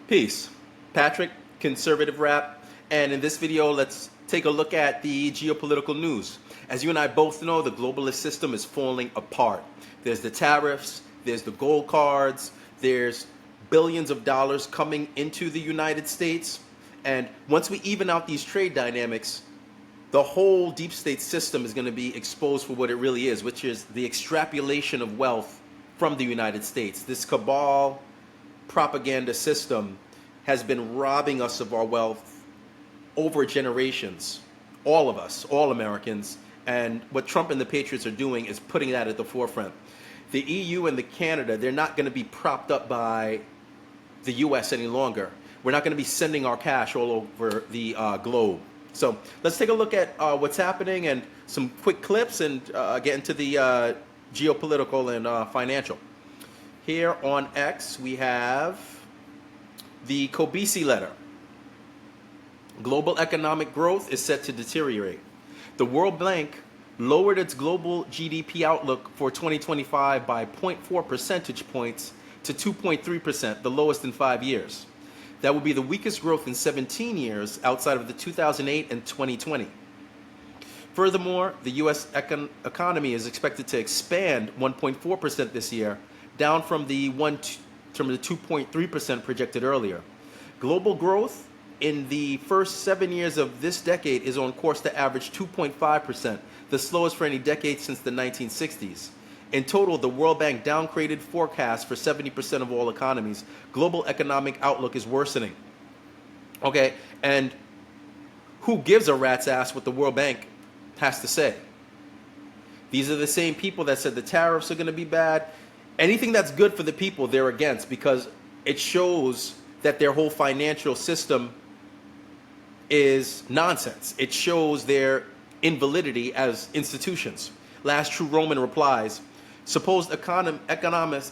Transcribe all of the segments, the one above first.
Peace. Patrick, ConservativeRap, and in this video, let's take a look at the geopolitical news. As you and I both know, the globalist system is falling apart. There's the tariffs, there's the gold cards, there's billions of dollars coming into the United States, and once we even out these trade dynamics, the whole deep state system is going to be exposed for what it really is, which is the extrapolation of wealth from the United States. This cabal propaganda system has been robbing us of our wealth over generations, all of us, all Americans, and what Trump and the Patriots are doing is putting that at the forefront. The EU and the Canada, they're not going to be propped up by the US any longer. We're not going to be sending our cash all over the globe. So let's take a look at what's happening and some quick clips and get into the geopolitical and financial. Here on X, we have the Kobisi letter. Global economic growth is set to deteriorate. The World Bank lowered its global GDP outlook for 2025 by 0.4 percentage points to 2.3%, the lowest in 5 years. That will be the weakest growth in 17 years outside of the 2008 and 2020. Furthermore, the U.S. economy is expected to expand 1.4% this year, down from the 2.3% projected earlier. Global growth in the first 7 years of this decade is on course to average 2.5%, the slowest for any decade since the 1960s. In total, the World Bank downgraded forecasts for 70% of all economies. Global economic outlook is worsening. Okay, and who gives a rat's ass what the World Bank has to say? These are the same people that said the tariffs are going to be bad. Anything that's good for the people, they're against, because it shows that their whole financial system is nonsense. It shows their invalidity as institutions. Last true Roman replies, supposed economists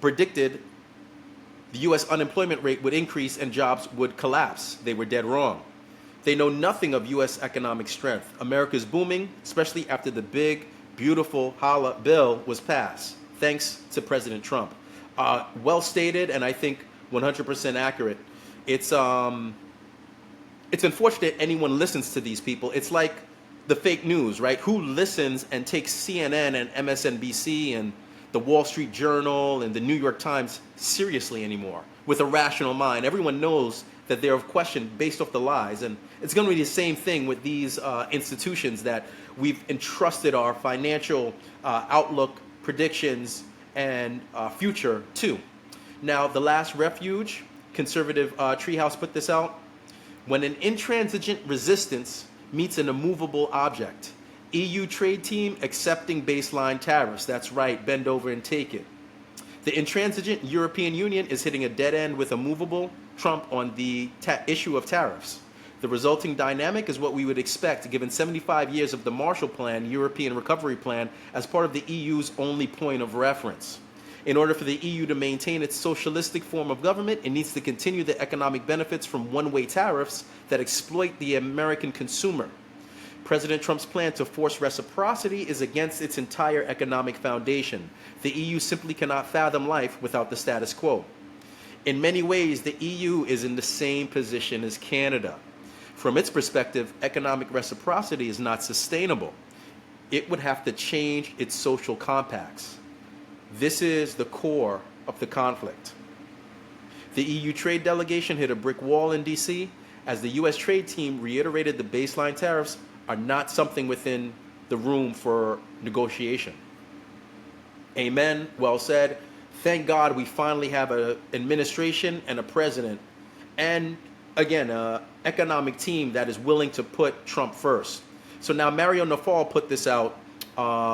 predicted the U.S. unemployment rate would increase and jobs would collapse. They were dead wrong. They know nothing of U.S. economic strength. America's booming, especially after the big, beautiful holla bill was passed, thanks to President Trump. Well stated, and I think 100% accurate. It's unfortunate anyone listens to these people. It's like the fake news, right? Who listens and takes CNN and MSNBC and the Wall Street Journal and the New York Times seriously anymore with a rational mind? Everyone knows that they're of question based off the lies. And it's going to be the same thing with these institutions that we've entrusted our financial outlook, predictions, and future to. Now, the last refuge, Conservative Treehouse put this out. When an intransigent resistance meets an immovable object. EU trade team accepting baseline tariffs. That's right, bend over and take it. The intransigent European Union is hitting a dead end with a movable Trump on the issue of tariffs. The resulting dynamic is what we would expect given 75 years of the Marshall Plan, European Recovery Plan, as part of the EU's only point of reference. In order for the EU to maintain its socialistic form of government, it needs to continue the economic benefits from one-way tariffs that exploit the American consumer. President Trump's plan to force reciprocity is against its entire economic foundation. The EU simply cannot fathom life without the status quo. In many ways, the EU is in the same position as Canada. From its perspective, economic reciprocity is not sustainable. It would have to change its social compacts. This is the core of the conflict. The EU trade delegation hit a brick wall in D.C. as the U.S. trade team reiterated the baseline tariffs are not something within the room for negotiation. Amen. Well said. Thank God we finally have an administration and a president and, again, an economic team that is willing to put Trump first. So now Mario Nafal put this out,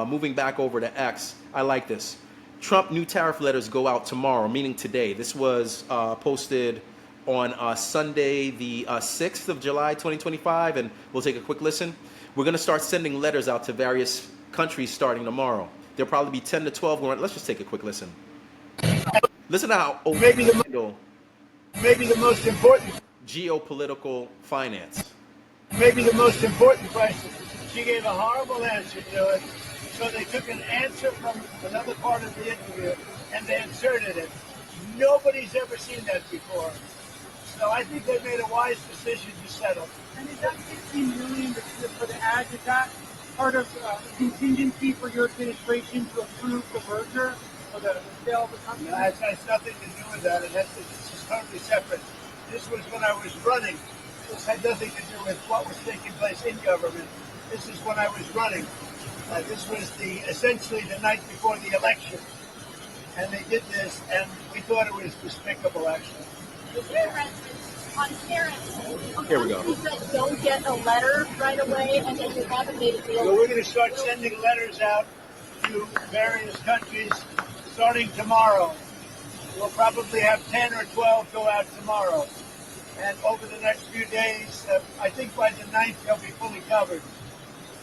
moving back over to X. I like this. Trump new tariff letters go out tomorrow, meaning today. This was posted on Sunday, the 6th of July, 2025, and we'll take a quick listen. We're going to start sending letters out to various countries starting tomorrow. There'll probably be 10 to 12 going. Let's just take a quick listen. Listen to how maybe the most important geopolitical finance. Maybe the most important question. She gave a horrible answer to it. So they took an answer from another part of the interview and they inserted it. Nobody's ever seen that before. So I think they made a wise decision to settle. And is that 16 million for the ads? Is that part of contingency for your administration to approve the merger or the sale of the company? No, it has nothing to do with that. This is totally separate. This was when I was running. This had nothing to do with what was taking place in government. This is when I was running. This was essentially the night before the election. And they did this, and we thought it was despicable, actually. Is there a reference on tariffs? Here we go. Companies that don't get a letter right away and then you haven't made a deal. So we're going to start sending letters out to various countries starting tomorrow. We'll probably have 10 or 12 go out tomorrow. And over the next few days, I think by the 9th, they'll be fully covered.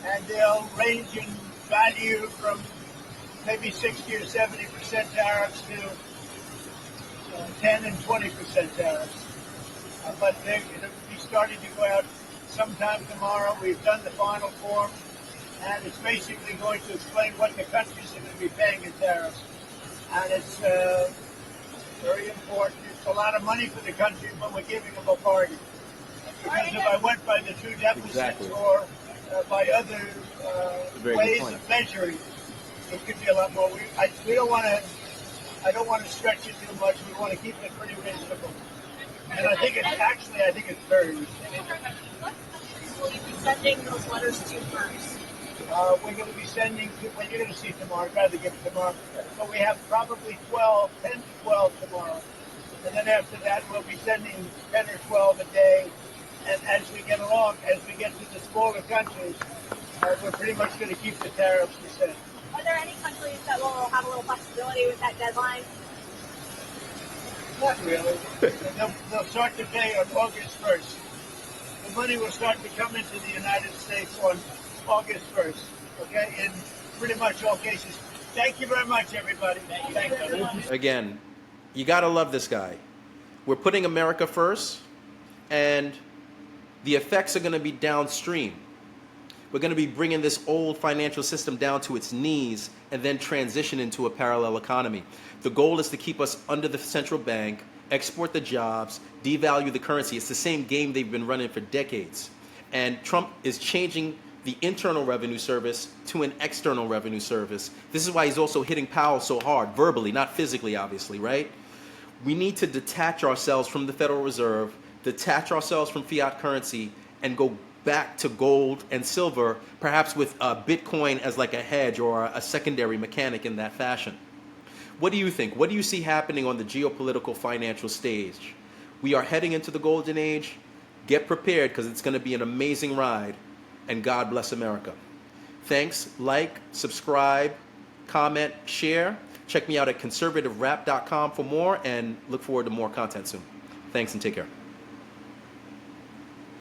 And they'll range in value from maybe 60 or 70% tariffs to 10 and 20% tariffs. But they're going to be starting to go out sometime tomorrow. We've done the final form, and it's basically going to explain what the countries are going to be paying in tariffs. And it's very important. It's a lot of money for the country, but we're giving them a bargain. Because if I went by the true deficits Exactly. or by other Very good ways point. of measuring, it could be a lot more. We don't want to. I don't want to stretch it too much. We want to keep it pretty reasonable. And I think it's very reasonable. What countries will you be sending those letters to first? We're going to be sending, well, you're going to see tomorrow, I'd rather give it tomorrow, but we have probably 10 to 12 tomorrow. And then after that, we'll be sending 10 or 12 a day. And as we get along, as we get to the smaller countries, we're pretty much going to keep the tariffs the same. Are there any countries that will have a little flexibility with that deadline? Not really. They'll start to pay on August 1st. The money will start to come into the United States on August 1st, okay, in pretty much all cases. Thank you very much, everybody. Thank you. Again, you got to love this guy. We're putting America first, and the effects are going to be downstream. We're going to be bringing this old financial system down to its knees and then transition into a parallel economy. The goal is to keep us under the central bank, export the jobs, devalue the currency. It's the same game they've been running for decades. And Trump is changing the internal revenue service to an external revenue service. This is why he's also hitting Powell so hard, verbally, not physically, obviously, right? We need to detach ourselves from the Federal Reserve, detach ourselves from fiat currency, and go back to gold and silver, perhaps with Bitcoin as like a hedge or a secondary mechanic in that fashion. What do you think? What do you see happening on the geopolitical financial stage? We are heading into the golden age. Get prepared, because it's going to be an amazing ride, and God bless America. Thanks. Like, subscribe, comment, share. Check me out at ConservativeRap.com for more, and look forward to more content soon. Thanks and take care.